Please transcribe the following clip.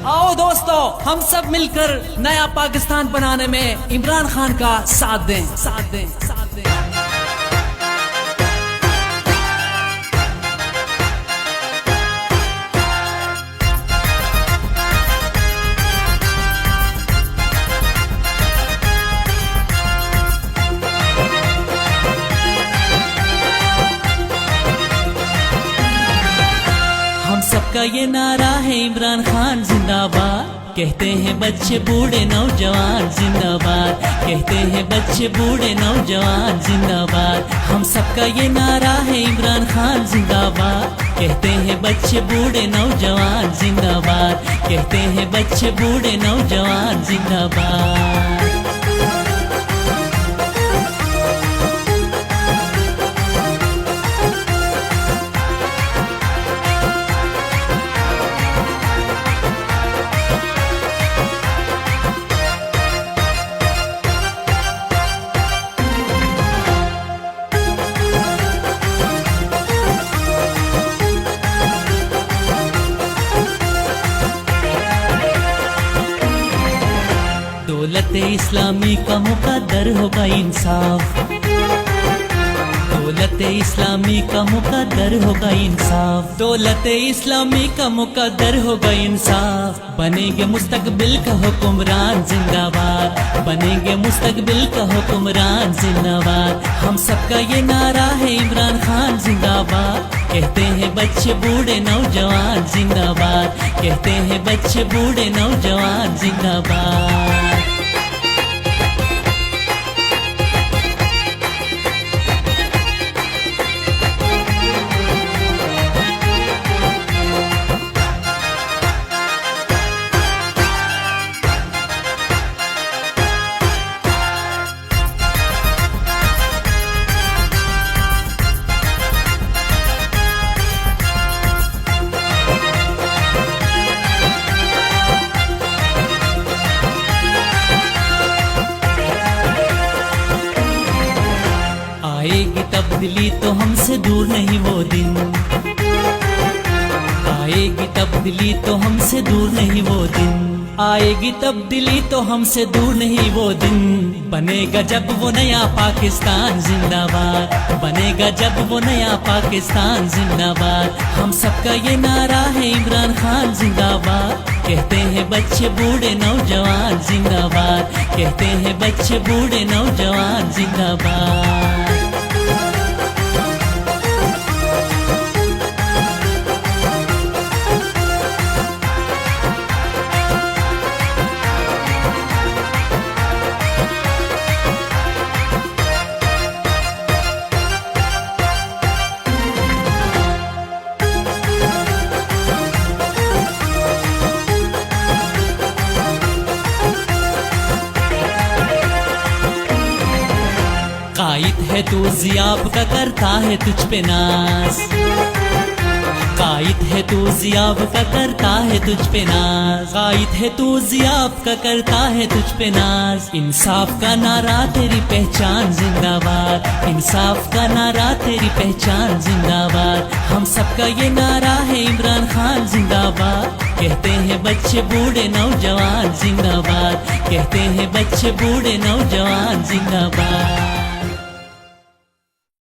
आओ दोस्तों, हम सब मिलकर नया पाकिस्तान बनाने में इमरान खान का साथ दें, साथ दें, साथ दें। हम सबका ये नारा है इमरान खान जिंदाबाद। कहते हैं बच्चे बूढ़े नौजवान जिंदाबाद, कहते हैं बच्चे बूढ़े नौजवान जिंदाबाद। हम सबका ये नारा है इमरान खान जिंदाबाद। कहते हैं बच्चे बूढ़े नौजवान जिंदाबाद, कहते हैं बच्चे बूढ़े नौजवान जिंदाबाद। दौलत इस्लामी का मुकद्दर होगा इंसाफ, दौलत इस्लामी का मुकद्दर होगा इंसाफ, दौलत इस्लामी का मुकद्दर होगा इंसाफ। बनेंगे मुस्तकबिल का हुक्मरान जिंदाबाद, बनेंगे मुस्तकबिल का हुक्मरान जिंदाबाद। हम सबका ये नारा है इमरान खान जिंदाबाद। कहते हैं बच्चे बूढ़े नौजवान जिंदाबाद, कहते हैं बच्चे बूढ़े नौजवान जिंदाबाद। आएगी तब्दीली तो हमसे दूर नहीं वो दिन, आएगी तब्दीली तो हमसे दूर नहीं वो दिन, आएगी तब्दीली तो हमसे दूर नहीं वो दिन। बनेगा जब वो नया पाकिस्तान जिंदाबाद, बनेगा जब वो नया पाकिस्तान जिंदाबाद। हम सबका ये नारा है इमरान खान जिंदाबाद। कहते हैं बच्चे बूढ़े नौजवान जिंदाबाद, कहते हैं बच्चे बूढ़े नौजवान जिंदाबाद। कायद है तू ज़ियाब का करता है तुझ पे नाज, कायद है तू ज़ियाब का करता है तुझ पे नाज, कायद है तू ज़ियाब का करता है तुझ पे नाज। इंसाफ का नारा तेरी पहचान जिंदाबाद, इंसाफ का नारा तेरी पहचान जिंदाबाद। हम सबका ये नारा है इमरान खान जिंदाबाद। कहते हैं बच्चे बूढ़े नौजवान जिंदाबाद, कहते हैं बच्चे बूढ़े नौजवान जिंदाबाद।